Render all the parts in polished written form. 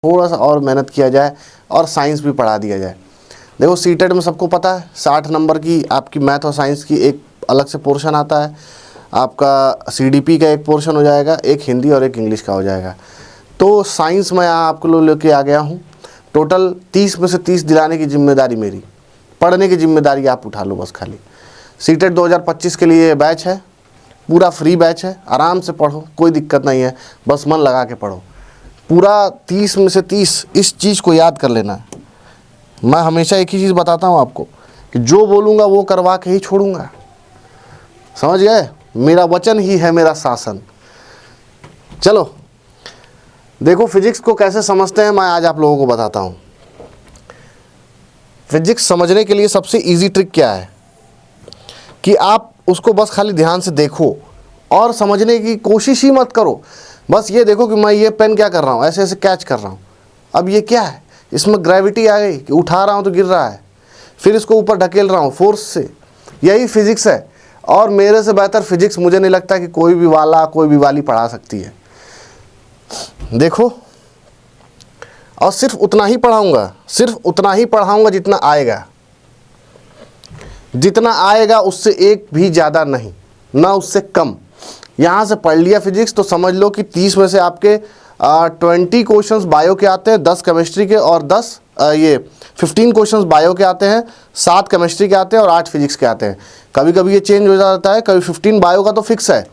थोड़ा सा और मेहनत किया जाए और साइंस भी पढ़ा दिया जाए। देखो सीटेट में सबको पता है 60 नंबर की आपकी मैथ और साइंस की एक अलग से पोर्शन आता है, आपका सीडीपी का एक पोर्शन हो जाएगा, एक हिंदी और एक इंग्लिश का हो जाएगा। तो साइंस में यहाँ आपको लेके आ गया हूँ। टोटल 30 में से 30 दिलाने की जिम्मेदारी मेरी, पढ़ने की जिम्मेदारी आप उठा लो बस खाली। सीटेट 2025 के लिए बैच है, पूरा फ्री बैच है, आराम से पढ़ो, कोई दिक्कत नहीं है, बस मन लगा के पढ़ो। पूरा 30 में से 30 इस चीज़ को याद कर लेना है। मैं हमेशा एक ही चीज़ बताता हूँ आपको कि जो बोलूँगा वो करवा के ही छोड़ूंगा, समझ गए? मेरा वचन ही है मेरा शासन। चलो देखो फिजिक्स को कैसे समझते हैं, मैं आज आप लोगों को बताता हूँ। फिजिक्स समझने के लिए सबसे इजी ट्रिक क्या है कि आप उसको बस खाली ध्यान से देखो और समझने की कोशिश ही मत करो। बस ये देखो कि मैं ये पेन क्या कर रहा हूँ, ऐसे ऐसे कैच कर रहा हूँ, अब ये क्या है, इसमें ग्रेविटी आ गई कि उठा रहा हूँ तो गिर रहा है, फिर इसको ऊपर ढकेल रहा हूँ फोर्स से। यही फिजिक्स है। और मेरे से बेहतर फिजिक्स मुझे नहीं लगता कि कोई भी वाला कोई भी वाली पढ़ा सकती है। देखो, और सिर्फ उतना ही पढ़ाऊँगा, सिर्फ उतना ही पढ़ाऊँगा जितना आएगा, जितना आएगा उससे एक भी ज़्यादा नहीं, ना उससे कम। यहाँ से पढ़ लिया फिजिक्स तो समझ लो कि 30 में से आपके 20 क्वेश्चंस बायो के आते हैं, 10 केमिस्ट्री के और 15 क्वेश्चंस बायो के आते हैं, 7 केमिस्ट्री के आते हैं और 8 फिजिक्स के आते हैं। कभी कभी ये चेंज हो जाता है, कभी 15 बायो का तो फिक्स है,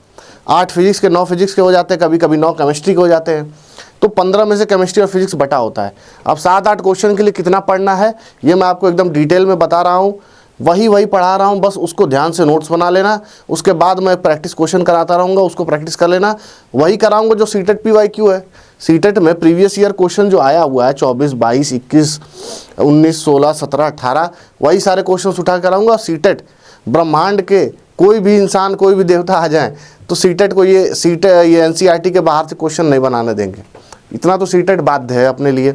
8 फिजिक्स के 9 फिजिक्स के हो जाते हैं, कभी कभी 9 केमिस्ट्री के हो जाते हैं। तो 15 में से केमिस्ट्री और फिजिक्स बटा होता है। अब 7-8 क्वेश्चन के लिए कितना पढ़ना है ये मैं आपको एकदम डिटेल में बता रहा हूँ, वही पढ़ा रहा हूँ, बस उसको ध्यान से नोट्स बना लेना। उसके बाद मैं प्रैक्टिस क्वेश्चन कराता रहूँगा, उसको प्रैक्टिस कर लेना। वही कराऊँगा जो सीटेट PYQ है। सीटेट में प्रीवियस ईयर क्वेश्चन जो आया हुआ है 24, 22, 21, 19, 16, 17, 18, वही सारे क्वेश्चन उठा कराऊँगा। सीटेट ब्रह्मांड के कोई भी इंसान, कोई भी देवता आ जाए तो सीटेट को ये NCERT के बाहर से क्वेश्चन नहीं बनाने देंगे। इतना तो सीटेट बाध्य है अपने लिए।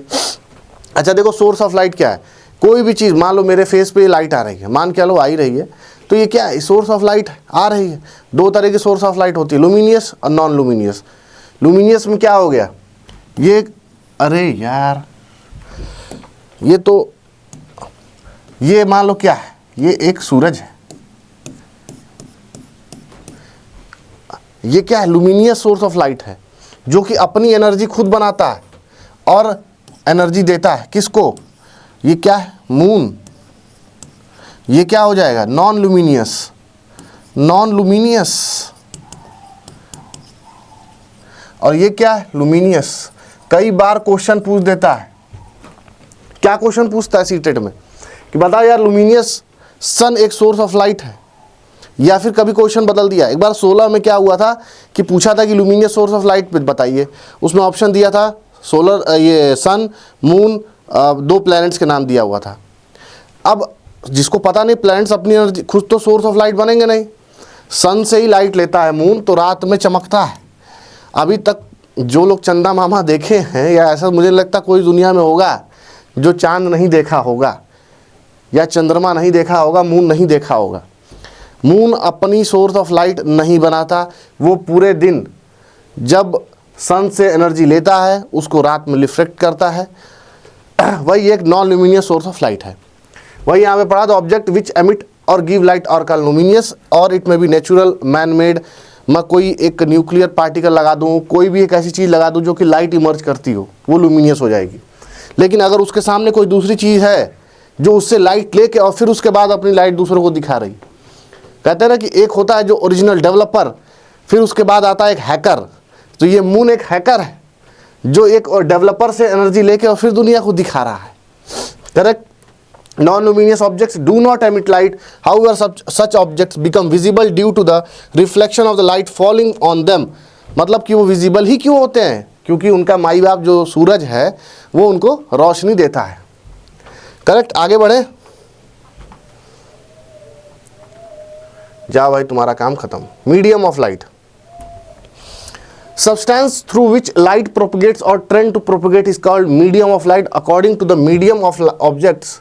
अच्छा देखो, सोर्स ऑफ लाइट क्या है? कोई भी चीज़, मान लो मेरे फेस पे लाइट आ रही है, मान के लो आ ही रही है, तो ये क्या है? सोर्स ऑफ लाइट आ रही है। 2 तरह की सोर्स ऑफ लाइट होती है, लुमिनियस और नॉन लुमिनियस। लुमिनियस में क्या हो गया, ये अरे यार, ये तो ये मान लो क्या है, ये एक सूरज है, ये क्या है? लुमिनियस सोर्स ऑफ लाइट है, जो कि अपनी एनर्जी खुद बनाता है और एनर्जी देता है किसको? ये क्या है? मून। ये क्या हो जाएगा? Non luminous. Non luminous. और ये क्या है? लुमिनियस। कई बार क्वेश्चन पूछ देता है। क्या क्वेश्चन पूछता है सीटेट में कि बताओ यार, लुमिनियस सन एक सोर्स ऑफ लाइट है? या फिर कभी क्वेश्चन बदल दिया। एक बार 16 में क्या हुआ था कि पूछा था कि लुमिनियस सोर्स ऑफ लाइट बताइए, उसमें ऑप्शन दिया था सोलर, ये सन, मून, 2 प्लैनेट्स के नाम दिया हुआ था। अब जिसको पता नहीं, प्लैनेट्स अपनी एनर्जी खुद तो सोर्स ऑफ लाइट बनेंगे नहीं, सन से ही लाइट लेता है मून, तो रात में चमकता है। अभी तक जो लोग चंदा मामा देखे हैं, या ऐसा मुझे लगता कोई दुनिया में होगा जो चांद नहीं देखा होगा या चंद्रमा नहीं देखा होगा, मून नहीं देखा होगा। मून अपनी सोर्स ऑफ लाइट नहीं बनाता, वो पूरे दिन जब सन से एनर्जी लेता है उसको रात में रिफ्लेक्ट करता है। वही एक non luminous source of light है। वही यहाँ पे पढ़ा, द ऑब्जेक्ट विच एमिट और गिव लाइट और कॉल्ड लुमिनियस और इट में बी नेचुरल, मैन मेड। मैं कोई एक न्यूक्लियर पार्टिकल लगा दूँ, कोई भी एक ऐसी चीज़ लगा दूँ जो कि लाइट इमर्ज करती हो, वो लुमिनियस हो जाएगी। लेकिन अगर उसके सामने कोई दूसरी चीज़ है जो उससे लाइट लेके और फिर उसके बाद अपनी लाइट दूसरों को दिखा रही, कहते हैं ना कि एक होता है जो ओरिजिनल डेवलपर, फिर उसके बाद आता है एक हैकर। तो ये मून एक हैकर है जो एक डेवलपर से एनर्जी लेके और फिर दुनिया को दिखा रहा है। Correct? Non luminous objects do not emit light, however such objects become visible due to the reflection of the light falling on them. मतलब कि वो विजिबल ही क्यों होते हैं? क्योंकि उनका माई बाप जो सूरज है वो उनको रोशनी देता है। करेक्ट? आगे बढ़े, जाओ भाई, तुम्हारा काम खत्म। Medium of light, substance through which light propagates or trend to propagate is called medium of light. According to the medium of objects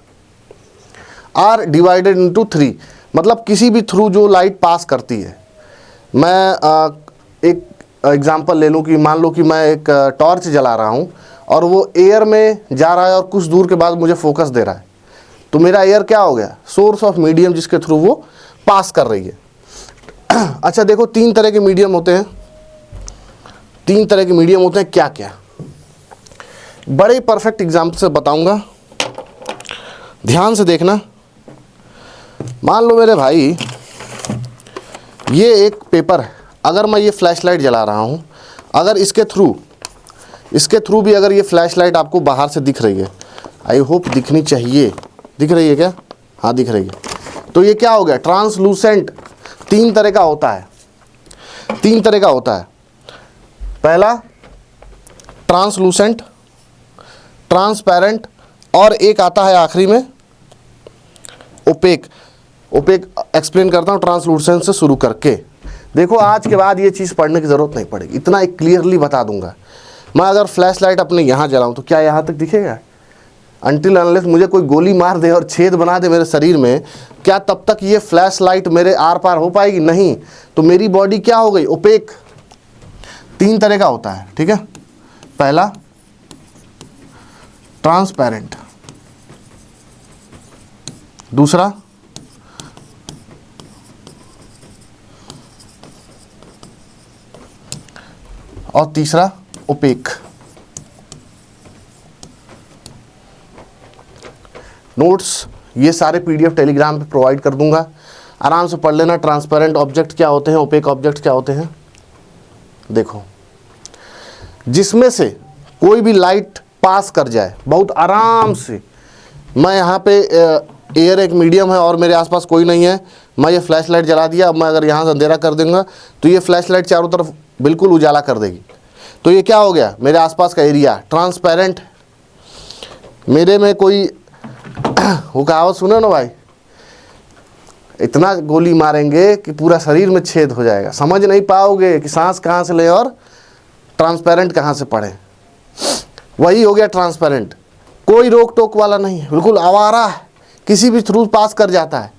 are divided into 3. मतलब किसी भी थ्रू जो लाइट पास करती है। मैं एक एग्जांपल ले लूँ कि मान लो कि मैं एक टॉर्च जला रहा हूँ और वो एयर में जा रहा है और कुछ दूर के बाद मुझे फोकस दे रहा है, तो मेरा एयर क्या हो गया, सोर्स ऑफ मीडियम जिसके थ्रू वो पास कर रही है। अच्छा देखो, तीन तरह के मीडियम होते हैं, तीन तरह के मीडियम होते हैं, क्या क्या, बड़े परफेक्ट एग्जाम्पल से बताऊंगा, ध्यान से देखना। मान लो मेरे भाई ये एक पेपर है, अगर मैं ये फ्लैश लाइट जला रहा हूँ, अगर इसके थ्रू भी अगर ये फ्लैश लाइट आपको बाहर से दिख रही है, आई होप दिखनी चाहिए, दिख रही है क्या, हाँ दिख रही है, तो ये क्या हो गया, ट्रांसलूसेंट। तीन तरह का होता है, तीन तरह का होता है, पहला ट्रांसलूसेंट, ट्रांसपेरेंट, और एक आता है आखिरी में ओपेक। ओपेक एक्सप्लेन करता हूँ ट्रांसलूसेंट से शुरू करके। देखो आज के बाद ये चीज़ पढ़ने की ज़रूरत नहीं पड़ेगी, इतना एक क्लियरली बता दूंगा। मैं अगर फ्लैश लाइट अपने यहाँ जलाऊँ तो क्या यहाँ तक दिखेगा, अनटिल अनलेस मुझे कोई गोली मार दे और छेद बना दे मेरे शरीर में, क्या तब तक ये फ्लैश लाइट मेरे आर पार हो पाएगी, नहीं। तो मेरी बॉडी क्या हो गई, ओपेक। तीन तरह का होता है, ठीक है, पहला ट्रांसपेरेंट, दूसरा और तीसरा ओपेक। नोट्स ये सारे पीडीएफ टेलीग्राम पे प्रोवाइड कर दूंगा, आराम से पढ़ लेना। ट्रांसपेरेंट ऑब्जेक्ट क्या होते हैं, ओपेक ऑब्जेक्ट क्या होते हैं। देखो, जिसमें से कोई भी लाइट पास कर जाए बहुत आराम से, मैं यहाँ पे एयर एक मीडियम है और मेरे आसपास कोई नहीं है, मैं ये फ्लैश लाइट जला दिया, अब मैं अगर यहाँ से अंधेरा कर दूंगा तो ये फ्लैश लाइट चारों तरफ बिल्कुल उजाला कर देगी। तो ये क्या हो गया, मेरे आसपास का एरिया ट्रांसपेरेंट। मेरे में कोई वो कहावत सुनो ना भाई, इतना गोली मारेंगे कि पूरा शरीर में छेद हो जाएगा, समझ नहीं पाओगे कि सांस कहाँ से ले और ट्रांसपेरेंट कहाँ से पढ़े। वही हो गया ट्रांसपेरेंट, कोई रोक टोक वाला नहीं है, बिल्कुल आवारा है, किसी भी थ्रू पास कर जाता है।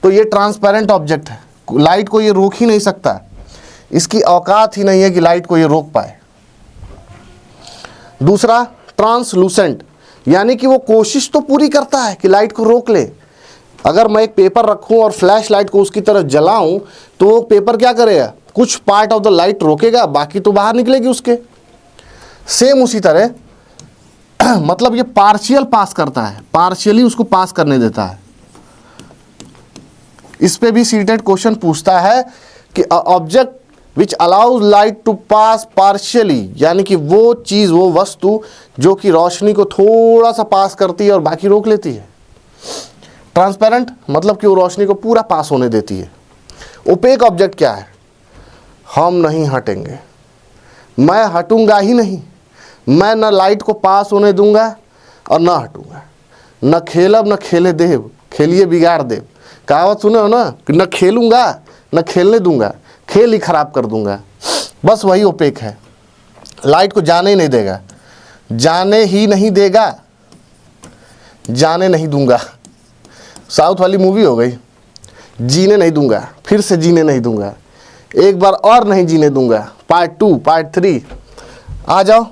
तो ये ट्रांसपेरेंट ऑब्जेक्ट है, लाइट को ये रोक ही नहीं सकता, इसकी औकात ही नहीं है कि लाइट को ये रोक पाए। दूसरा ट्रांसलूसेंट, यानी कि वो कोशिश तो पूरी करता है कि लाइट को रोक ले। अगर मैं एक पेपर रखूं और फ्लैश लाइट को उसकी तरफ जलाऊं तो वो पेपर क्या करेगा, कुछ पार्ट ऑफ द लाइट रोकेगा, बाकी तो बाहर निकलेगी उसके। सेम उसी तरह मतलब ये पार्शियल पास करता है, पार्शियली उसको पास करने देता है। इस पे भी सीटेड क्वेश्चन पूछता है कि object which allows light to pass partially, यानी कि वो चीज़, वो वस्तु जो कि रोशनी को थोड़ा सा पास करती है और बाकी रोक लेती है। ट्रांसपेरेंट मतलब कि वो रोशनी को पूरा पास होने देती है। ओपेक ऑब्जेक्ट क्या है, हम नहीं हटेंगे, मैं हटूंगा ही नहीं, मैं न लाइट को पास होने दूंगा और न हटूंगा, न खेलब न खेले देव, खेलिए बिगाड़ देव। कहावत सुने हो ना कि न खेलूंगा न खेलने दूंगा, खेल ही खराब कर दूंगा। बस वही ओपेक है, लाइट को जाने ही नहीं देगा, जाने ही नहीं देगा, जाने नहीं दूंगा। साउथ वाली मूवी हो गई, जीने नहीं दूंगा, फिर से जीने नहीं दूंगा, एक बार और नहीं जीने दूंगा, पार्ट 2 पार्ट 3। आ जाओ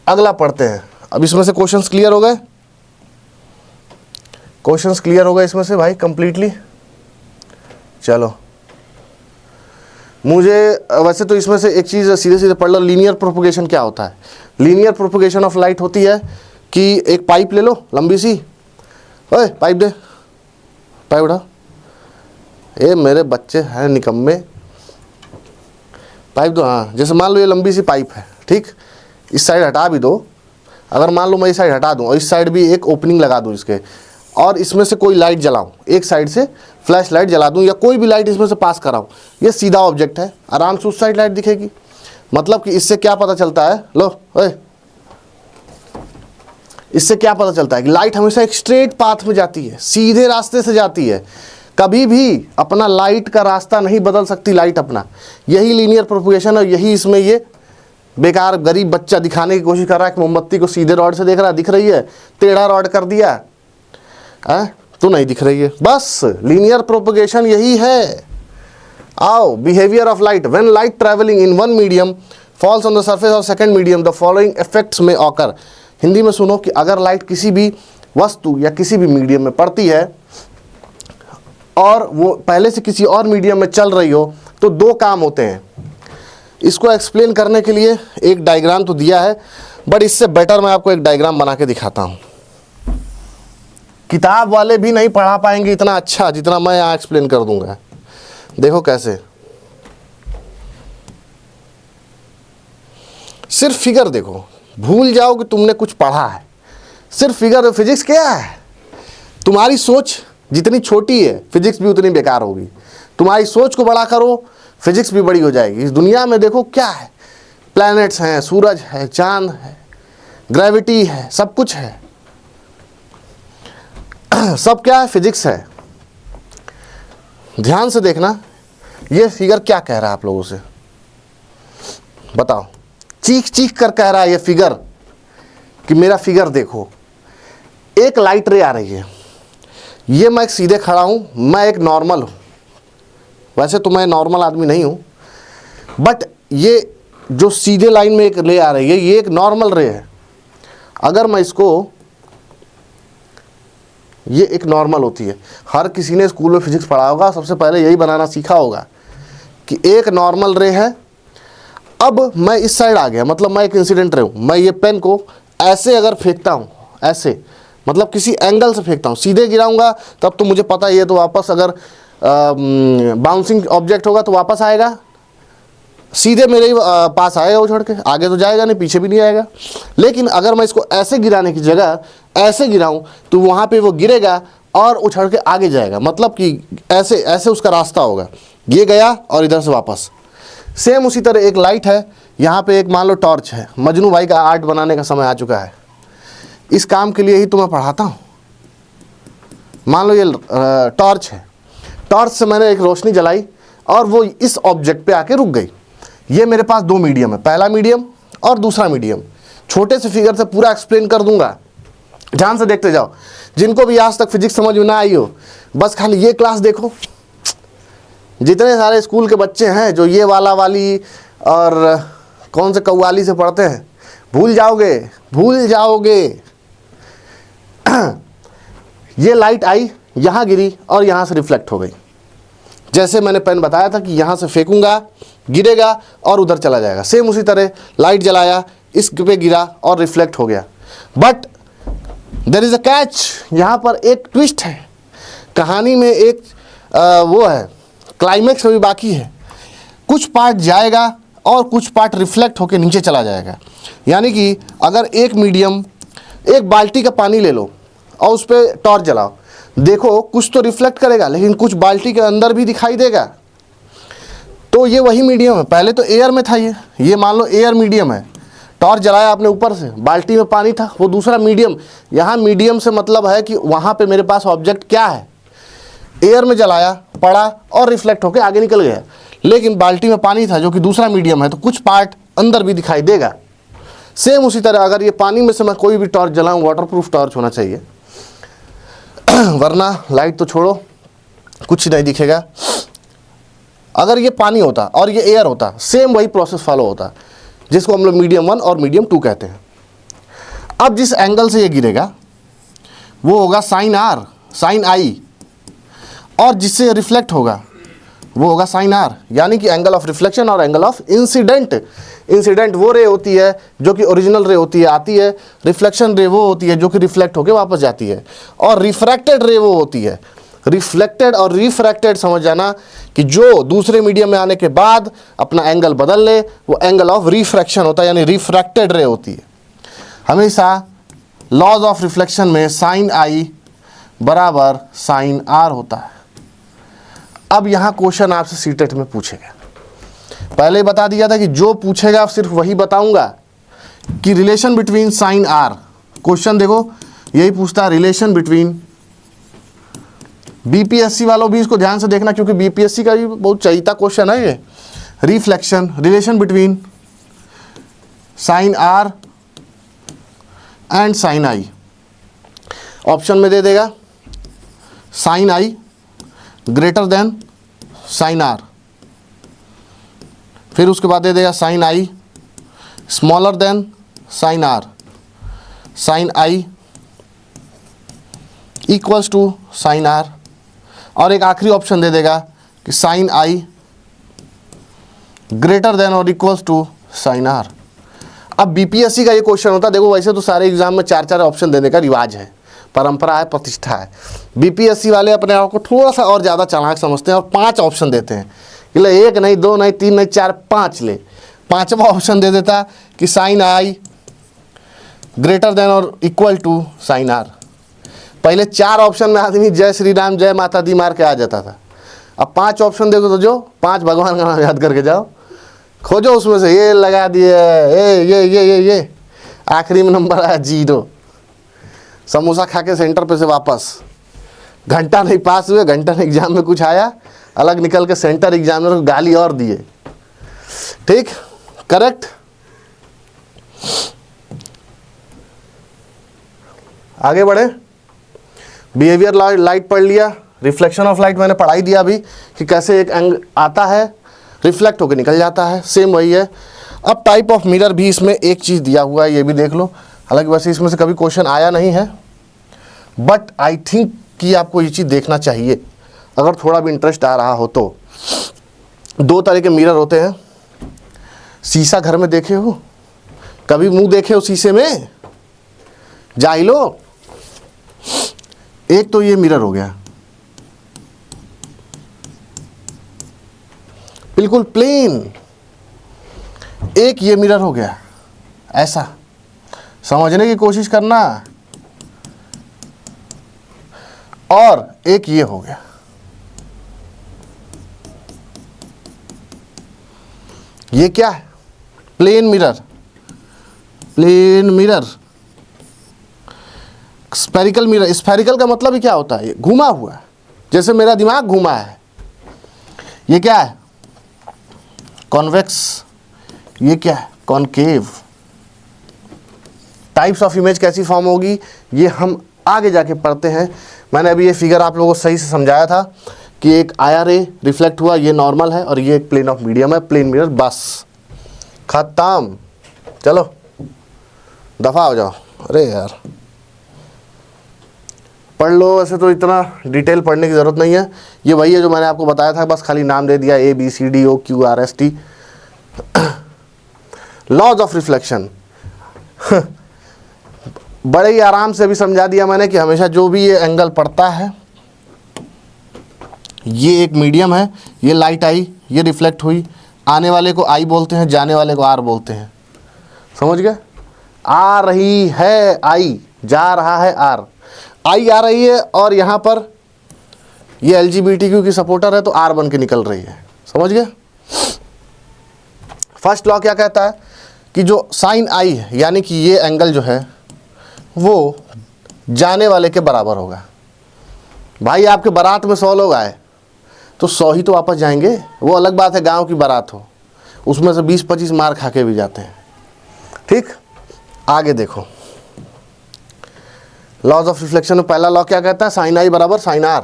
अगला पढ़ते हैं। अब इसमें से क्वेश्चंस क्लियर हो गए, क्वेश्चंस क्लियर हो गए इसमें से भाई कंप्लीटली। चलो, मुझे वैसे तो इसमें से एक चीज़ सीधे सीधे पढ़ लो, लीनियर प्रोपगेशन क्या होता है। लीनियर प्रोपगेशन ऑफ लाइट होती है कि एक पाइप ले लो लंबी सी, ओए पाइप दे, पाइप उठा, ये मेरे बच्चे हैं निकम्मे, पाइप दो। हाँ, जैसे मान लो ये लंबी सी पाइप है, ठीक, इस साइड हटा भी दो, अगर मान लो मैं इस साइड हटा दूँ और इस साइड भी एक ओपनिंग लगा दूँ इसके, और इसमें से कोई लाइट जलाऊँ, एक साइड से फ्लैश लाइट जला दूँ या कोई भी लाइट इसमें से पास कराऊँ, ये सीधा ऑब्जेक्ट है, आराम से उस साइड लाइट दिखेगी। मतलब कि इससे क्या पता चलता है, लो ओए, इससे क्या पता चलता है कि लाइट हमेशा एक स्ट्रेट पाथ में जाती है, सीधे रास्ते से जाती है, कभी भी अपना लाइट का रास्ता नहीं बदल सकती लाइट अपना। यही लीनियर प्रोपगेशन है, यही इसमें ये बेकार गरीब बच्चा दिखाने की कोशिश कर रहा है कि मोमबत्ती को सीधे रॉड से देख रहा है, दिख रही है, टेढ़ा रॉड कर दिया तो नहीं दिख रही है। बस लीनियर प्रोपगेशन यही है। आओ, behaviour of light, when light travelling in one medium falls on the surface of second medium the following effects में ऑकर। हिंदी में सुनो कि अगर लाइट किसी भी वस्तु या किसी भी मीडियम में पड़ती है और वो पहले से किसी और मीडियम में चल रही हो तो दो काम होते हैं। इसको एक्सप्लेन करने के लिए एक डायग्राम तो दिया है, बट इससे बेटर मैं आपको एक डायग्राम बना के दिखाता हूँ। किताब वाले भी नहीं पढ़ा पाएंगे इतना अच्छा जितना मैं यहाँ एक्सप्लेन कर दूंगा। देखो कैसे, सिर्फ फिगर देखो, भूल जाओ कि तुमने कुछ पढ़ा है। सिर्फ फिगर, फिजिक्स क्या है? तुम्हारी सोच जितनी छोटी है फिजिक्स भी उतनी बेकार होगी। तुम्हारी सोच को बड़ा करो, फिजिक्स भी बड़ी हो जाएगी। इस दुनिया में देखो क्या है, प्लैनेट्स हैं, सूरज है, चांद है, ग्रेविटी है, सब कुछ है। सब क्या है? फिजिक्स है। ध्यान से देखना, ये फिगर क्या कह रहा है आप लोगों से, बताओ। चीख चीख कर कह रहा है ये फिगर कि मेरा फिगर देखो। एक लाइट रे आ रही है, ये मैं सीधे खड़ा हूं, मैं एक नॉर्मल हूं। वैसे तो मैं नॉर्मल आदमी नहीं हूं, बट ये जो सीधे लाइन में एक रे आ रही है ये एक नॉर्मल रे है। अगर मैं इसको, ये एक नॉर्मल होती है, हर किसी ने स्कूल में फिजिक्स पढ़ा होगा, सबसे पहले यही बनाना सीखा होगा कि एक नॉर्मल रे है। अब मैं इस साइड आ गया, मतलब मैं एक इंसिडेंट रे हूं। मैं ये पेन को ऐसे अगर फेंकता हूं, ऐसे मतलब किसी एंगल से फेंकता हूं, सीधे गिराऊंगा तब तो मुझे पता है ये तो वापस, अगर बाउंसिंग ऑब्जेक्ट होगा तो वापस आएगा, सीधे मेरे ही पास आएगा वो, छोड़ के आगे तो जाएगा नहीं, पीछे भी नहीं आएगा। लेकिन अगर मैं इसको ऐसे गिराने की जगह ऐसे गिराऊं तो वहाँ पे वो गिरेगा और उछड़ के आगे जाएगा, मतलब कि ऐसे ऐसे उसका रास्ता होगा, ये गया और इधर से वापस। सेम उसी तरह एक लाइट है, यहाँ पे एक मान लो टॉर्च है। मजनू भाई का आर्ट बनाने का समय आ चुका है, इस काम के लिए ही तो मैं पढ़ाता हूँ। मान लो ये टॉर्च है, टॉर्च से मैंने एक रोशनी जलाई और वो इस ऑब्जेक्ट पे आके रुक गई। ये मेरे पास दो मीडियम है, पहला मीडियम और दूसरा मीडियम। छोटे से फिगर से पूरा एक्सप्लेन कर दूंगा, ध्यान से देखते जाओ। जिनको भी आज तक फिजिक्स समझ में ना आई हो, बस खाली ये क्लास देखो। जितने सारे स्कूल के बच्चे हैं जो ये वाला वाली और कौन से कव्वाली से पढ़ते हैं, भूल जाओगे, भूल जाओगे। ये लाइट आई, यहाँ गिरी और यहाँ से रिफ्लेक्ट हो गई। जैसे मैंने पेन बताया था कि यहाँ से फेंकूंगा, गिरेगा और उधर चला जाएगा। सेम उसी तरह लाइट जलाया, इस पे गिरा और रिफ्लेक्ट हो गया। But there is a catch, यहाँ पर एक ट्विस्ट है। कहानी में एक वो है, क्लाइमेक्स अभी बाकी है। कुछ पार्ट जाएगा और कुछ पार्ट रिफ्लेक्ट होकर नीचे चला जाएगा। यानी कि अगर एक मीडियम, एक बाल्टी का पानी ले लो और उस पर टॉर्च जलाओ, देखो कुछ तो रिफ्लेक्ट करेगा लेकिन कुछ बाल्टी के अंदर भी दिखाई देगा। तो ये वही मीडियम है, पहले तो एयर में था ये मान लो एयर मीडियम है। टॉर्च जलाया आपने ऊपर से, बाल्टी में पानी था, वो दूसरा मीडियम। यहाँ मीडियम से मतलब है कि वहाँ पे मेरे पास ऑब्जेक्ट क्या है, एयर में जलाया, पड़ा और रिफ्लेक्ट होकर आगे निकल गया। लेकिन बाल्टी में पानी था जो कि दूसरा मीडियम है, तो कुछ पार्ट अंदर भी दिखाई देगा। सेम उसी तरह अगर ये पानी में से मैं कोई भी टॉर्च जलाऊँ, वाटरप्रूफ टॉर्च होना चाहिए, वरना लाइट तो छोड़ो कुछ नहीं दिखेगा। अगर ये पानी होता और ये एयर होता, सेम वही प्रोसेस फॉलो होता, जिसको हम लोग मीडियम 1 और मीडियम 2 कहते हैं। अब जिस एंगल से ये गिरेगा वो होगा साइन आर, साइन आई, और जिससे रिफ्लेक्ट होगा वो होगा साइन आर, यानी कि एंगल ऑफ रिफ्लेक्शन और एंगल ऑफ इंसिडेंट। इंसिडेंट वो रे होती है जो कि ओरिजिनल रे होती है, आती है। रिफ्लेक्शन रे वो होती है जो कि रिफ्लेक्ट होकर वापस जाती है। और रिफ्रैक्टेड रे वो होती है, रिफ्लेक्टेड और रिफ्रैक्टेड समझ जाना कि जो दूसरे मीडियम में आने के बाद अपना एंगल बदल ले, वो एंगल ऑफ रिफ्रैक्शन होता है, यानी रिफ्रैक्टेड रे होती है। हमेशा लॉज ऑफ रिफ्लेक्शन में साइन आई बराबर साइन आर होता है। अब यहाँ क्वेश्चन आपसे सीटेट में पूछेगा, पहले ही बता दिया था कि जो पूछेगा सिर्फ वही बताऊंगा कि relation between sine r. Question देखो यही पूछता है, रिलेशन बिटवीन, बीपीएससी वालों भी इसको ध्यान से देखना क्योंकि बीपीएससी का भी बहुत चाहिता क्वेश्चन है ये। Reflection, relation between sine r and sine i. Option में दे देगा sine i greater than sine r, फिर उसके बाद दे देगा sine i smaller than sine r, sine i equals to sine r, और एक आखिरी ऑप्शन दे देगा कि साइन आई ग्रेटर देन और इक्वल्स टू साइन आर। अब बीपीएससी का ये क्वेश्चन होता है, देखो वैसे तो सारे एग्जाम में 4-4 ऑप्शन देने का रिवाज है, परंपरा है, प्रतिष्ठा है। बीपीएससी वाले अपने आप को थोड़ा सा और ज़्यादा चालाक समझते हैं और 5 ऑप्शन देते हैं, कि ले 1 नहीं 2 नहीं 3 नहीं 4 5 ले। 5वां ऑप्शन दे देता कि साइन आई ग्रेटर देन और इक्वल टू साइन आर। पहले 4 ऑप्शन में आदमी जय श्री राम जय माता दी मार के आ जाता था, अब 5 ऑप्शन देखो तो जो 5 भगवान का नाम याद करके जाओ, खोजो उसमें से ये लगा दिए, ये आखिरी में नंबर आया 0। समोसा खा के सेंटर पे से वापस, घंटा नहीं पास हुए, घंटा नहीं एग्जाम में कुछ आया, अलग निकल के सेंटर एग्जामिनर को गाली और दिए। ठीक, करेक्ट। आगे बढ़े, बिहेवियर लाइट पढ़ लिया, रिफ्लेक्शन ऑफ लाइट मैंने पढ़ा ही दिया अभी कि कैसे एक एंग आता है रिफ्लेक्ट होकर निकल जाता है, सेम वही है। अब टाइप ऑफ मिरर भी इसमें एक चीज़ दिया हुआ है, ये भी देख लो। हालांकि वैसे इसमें से कभी क्वेश्चन आया नहीं है, बट आई थिंक कि आपको ये चीज़ देखना चाहिए अगर थोड़ा भी इंटरेस्ट आ रहा हो तो। 2 तरह के मिरर होते हैं। शीशा घर में देखे हो, कभी मुंह देखे हो शीशे में जाहिलो? एक तो ये मिरर हो गया बिल्कुल प्लेन, एक ये मिरर हो गया ऐसा, समझने की कोशिश करना, और एक ये हो गया। ये क्या है? Plane mirror, plane mirror. Spherical mirror, spherical का मतलब ही क्या होता है? घुमा हुआ, जैसे मेरा दिमाग घुमा है। ये क्या है? कॉन्वेक्स। ये क्या है? कॉनकेव। टाइप्स ऑफ इमेज कैसी फॉर्म होगी ये हम आगे जाके पढ़ते हैं। मैंने अभी ये फिगर आप लोगों को सही से समझाया था कि एक आया रे रिफ्लेक्ट हुआ, ये नॉर्मल है, और ये एक प्लेन ऑफ मीडियम है, प्लेन मिरर। बस खत्म, चलो दफा हो जाओ। अरे यार पढ़ लो, वैसे तो इतना डिटेल पढ़ने की ज़रूरत नहीं है, ये वही है जो मैंने आपको बताया था, बस खाली नाम दे दिया ABCDOQRST। लॉज ऑफ रिफ्लेक्शन बड़े ही आराम से भी समझा दिया मैंने कि हमेशा जो भी ये एंगल पड़ता है, ये एक मीडियम है, ये लाइट आई, ये रिफ्लेक्ट हुई, आने वाले को आई बोलते हैं, जाने वाले को आर बोलते हैं। समझ गए? आ रही है आई, जा रहा है आर। आई आ रही है और यहाँ पर ये LGBTQ की सपोर्टर है तो आर बन के निकल रही है। समझ गए? फर्स्ट लॉ क्या कहता है कि जो साइन आई है, यानी कि ये एंगल जो है वो जाने वाले के बराबर होगा। भाई आपके बारात में 100 लोग आए तो 100 ही तो वापस जाएंगे। वो अलग बात है गांव की बारात हो, उसमें से 20-25 मार खा के भी जाते हैं। ठीक, आगे देखो, लॉज ऑफ रिफ्लेक्शन में पहला लॉ क्या कहता है? साइन आई बराबर साइन आर।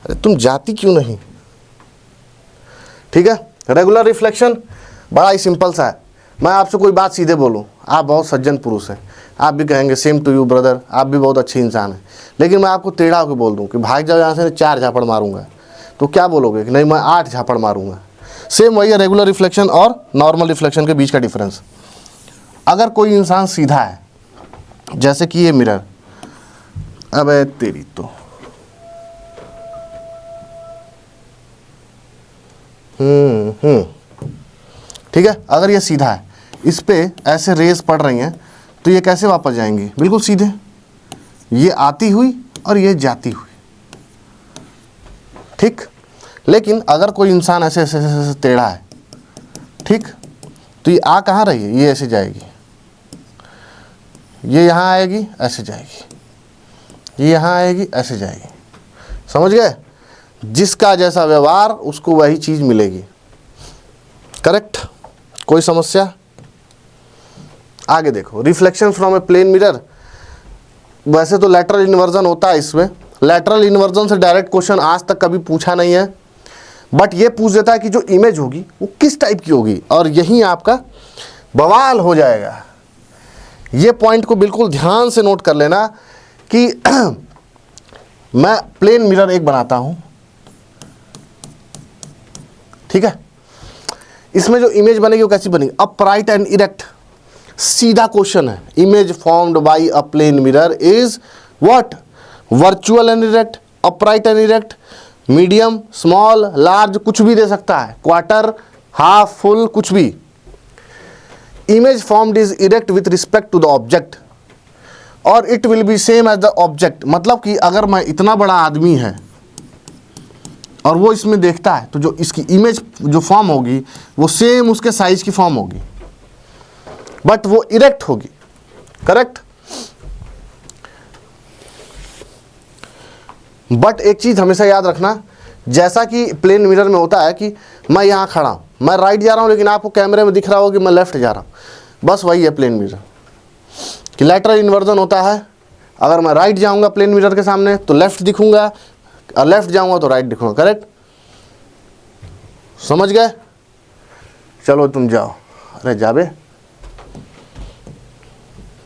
अरे तुम जाती क्यों नहीं? ठीक है, रेगुलर रिफ्लेक्शन बड़ा ही सिंपल सा है। मैं आपसे कोई बात सीधे बोलूँ, आप बहुत सज्जन पुरुष हैं, आप भी कहेंगे सेम टू यू ब्रदर, आप भी बहुत अच्छे इंसान हैं। लेकिन मैं आपको टेढ़ा होकर बोल दूँ कि भाग जाओ यहाँ से, 4 झापड़ मारूंगा, तो क्या बोलोगे कि नहीं मैं 8 झापड़ मारूंगा? सेम वही है रेगुलर रिफ्लेक्शन और नॉर्मल रिफ्लेक्शन के बीच का डिफरेंस। अगर कोई इंसान सीधा है, जैसे कि ये मिरर, अबे तेरी तो ठीक है, अगर ये सीधा है, इस पे ऐसे रेज पड़ रही हैं तो ये कैसे वापस जाएंगी? बिल्कुल सीधे, ये आती हुई और ये जाती हुई। ठीक, लेकिन अगर कोई इंसान ऐसे ऐसे ऐसे टेढ़ा है, ठीक, तो ये आ कहाँ रही है? ये ऐसे जाएगी, ये यहाँ आएगी, ऐसे जाएगी, ये यहाँ आएगी, ऐसे जाएगी। समझ गए? जिसका जैसा व्यवहार उसको वही चीज़ मिलेगी। करेक्ट? कोई समस्या? आगे देखो, reflection from a plane mirror. वैसे तो लैटरल इन्वर्जन होता है इसमें, लैटरल इन्वर्जन से डायरेक्ट क्वेश्चन आज तक कभी पूछा नहीं है, बट ये पूछ देता है कि जो इमेज होगी वो किस टाइप की होगी। और यही आपका बवाल हो जाएगा। ये पॉइंट को बिल्कुल ध्यान से नोट कर लेना कि मैं प्लेन मिरर एक बनाता हूं, ठीक है। इसमें जो इमेज बनेगी वो कैसी बनेगी, अपराइट एंड इरेक्ट। सीधा क्वेश्चन है, image formed by a plane mirror is what, virtual and erect, upright and erect, medium, small, large, कुछ भी दे सकता है, क्वार्टर, हाफ, फुल, कुछ भी। Image formed is erect with respect to the object और it will be same as the object. मतलब कि अगर मैं इतना बड़ा आदमी है और वो इसमें देखता है तो जो इसकी इमेज जो फॉर्म होगी वो सेम उसके साइज की फॉर्म होगी, बट वो इरेक्ट होगी, करेक्ट। बट एक चीज हमेशा याद रखना, जैसा कि प्लेन मिरर में होता है कि मैं यहां खड़ा हूं, मैं राइट जा रहा हूं, लेकिन आपको कैमरे में दिख रहा हो कि मैं लेफ्ट जा रहा हूं, बस वही है प्लेन मिरर। कि लैटरल इन्वर्जन होता है, अगर मैं राइट जाऊंगा प्लेन मिरर के सामने तो लेफ्ट दिखूंगा, और लेफ्ट जाऊंगा तो राइट दिखूंगा, करेक्ट। समझ गए? चलो तुम जाओ। अरे जाबे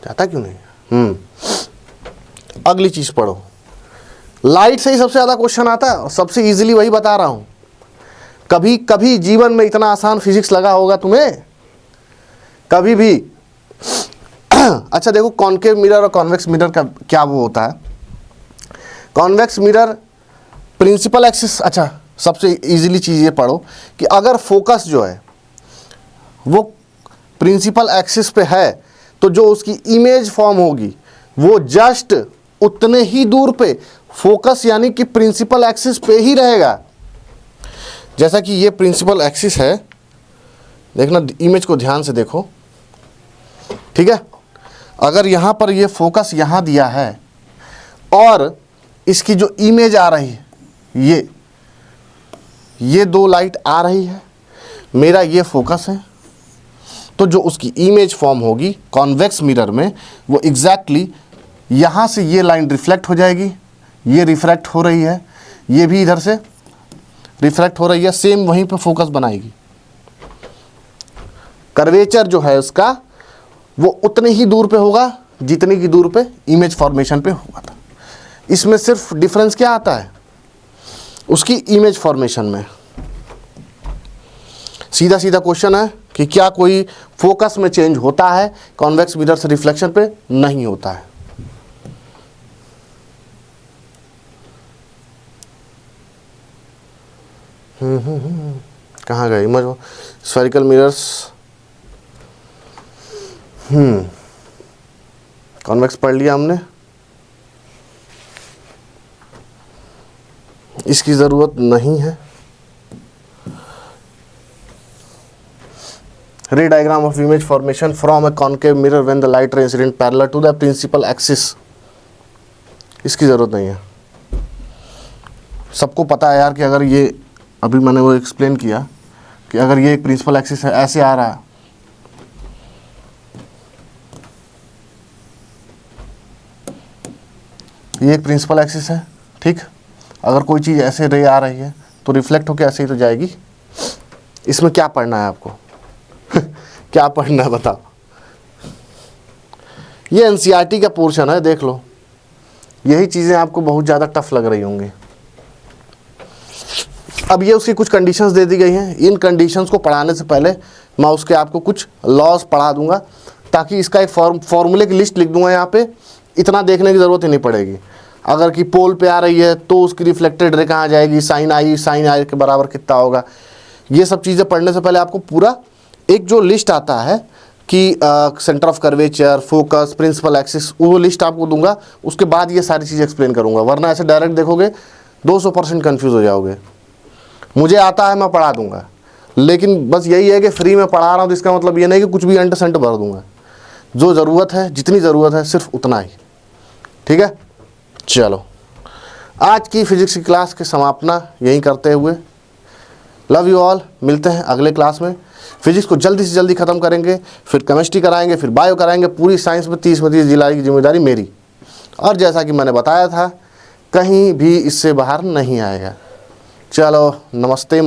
जाता क्यों नहीं? अगली चीज पढ़ो। लाइट से ही सबसे ज्यादा क्वेश्चन आता है और सबसे इजीली वही बता रहा हूं। कभी कभी जीवन में इतना आसान फिजिक्स लगा होगा तुम्हें? कभी भी? अच्छा देखो, कॉनकेव मिरर और कॉन्वेक्स मिरर का क्या वो होता है। कॉन्वेक्स मिरर प्रिंसिपल एक्सिस, अच्छा सबसे इजीली चीज ये पढ़ो कि अगर फोकस जो है वो प्रिंसिपल एक्सिस पे है तो जो उसकी इमेज फॉर्म होगी वो जस्ट उतने ही दूर पे, फोकस यानी कि प्रिंसिपल एक्सिस पे ही रहेगा। जैसा कि ये प्रिंसिपल एक्सिस है, देखना इमेज को ध्यान से देखो, ठीक है। अगर यहाँ पर ये फोकस यहाँ दिया है और इसकी जो इमेज आ रही है, ये दो लाइट आ रही है, मेरा ये फोकस है, तो जो उसकी इमेज फॉर्म होगी कॉन्वेक्स मिरर में वो एग्जैक्टली यहाँ से ये लाइन रिफ्लेक्ट हो जाएगी, ये रिफ्रैक्ट हो रही है, ये भी इधर से रिफ्रैक्ट हो रही है, सेम वहीं पे फोकस बनाएगी। कर्वेचर जो है उसका वो उतने ही दूर पे होगा जितनी की दूर पे इमेज फॉर्मेशन पे हुआ था। इसमें सिर्फ डिफरेंस क्या आता है, उसकी इमेज फॉर्मेशन में। सीधा सीधा क्वेश्चन है कि क्या कोई फोकस में चेंज होता है कॉन्वेक्स मिरर से रिफ्लेक्शन पे? नहीं होता है। कहाँ गए इमेज स्फेरिकल मिरर्स? कॉन्वेक्स पढ़ लिया हमने, इसकी ज़रूरत नहीं है। Ray diagram of image formation from a concave mirror when the light ray incident parallel to the principal axis, इसकी ज़रूरत नहीं है। सबको पता है यार कि अगर ये, अभी मैंने वो एक्सप्लेन किया कि अगर ये एक प्रिंसिपल एक्सिस है, ऐसे आ रहा है, ये एक प्रिंसिपल एक्सिस है, ठीक। अगर कोई चीज़ ऐसे रे आ रही है तो रिफ्लेक्ट होकर ऐसे ही तो जाएगी। इसमें क्या पढ़ना है आपको? क्या पढ़ना है बताओ? ये एनसीईआरटी का पोर्शन है, देख लो। यही चीज़ें आपको बहुत ज़्यादा टफ लग रही होंगी। अब ये उसकी कुछ कंडीशंस दे दी गई हैं। इन कंडीशंस को पढ़ाने से पहले मैं उसके आपको कुछ लॉज पढ़ा दूंगा, ताकि इसका एक फॉर्मूले की लिस्ट लिख दूंगा यहाँ पे। इतना देखने की ज़रूरत ही नहीं पड़ेगी। अगर कि पोल पे आ रही है तो उसकी रिफ्लेक्टेड रे कहाँ जाएगी, साइन आई के बराबर कितना होगा, ये सब चीज़ें पढ़ने से पहले आपको पूरा एक जो लिस्ट आता है कि centre of curvature, focus, principal axis, वो लिस्ट आपको दूंगा। उसके बाद ये सारी चीज़ें एक्सप्लेन करूँगा, वरना ऐसे डायरेक्ट देखोगे 200% कन्फ्यूज़ हो जाओगे। मुझे आता है, मैं पढ़ा दूंगा, लेकिन बस यही है कि फ्री में पढ़ा रहा हूँ तो इसका मतलब ये नहीं कि कुछ भी अंट संट भर दूंगा। जो ज़रूरत है, जितनी ज़रूरत है, सिर्फ उतना ही, ठीक है। चलो, आज की फिजिक्स की क्लास के समापना यहीं करते हुए लव यू ऑल। मिलते हैं अगले क्लास में। फिजिक्स को जल्दी से जल्दी ख़त्म करेंगे, फिर केमिस्ट्री कराएंगे, फिर बायो कराएंगे। पूरी साइंस में 30 में 30 जिला की जिम्मेदारी मेरी। और जैसा कि मैंने बताया था, कहीं भी इससे बाहर नहीं आएगा। चलो, नमस्ते।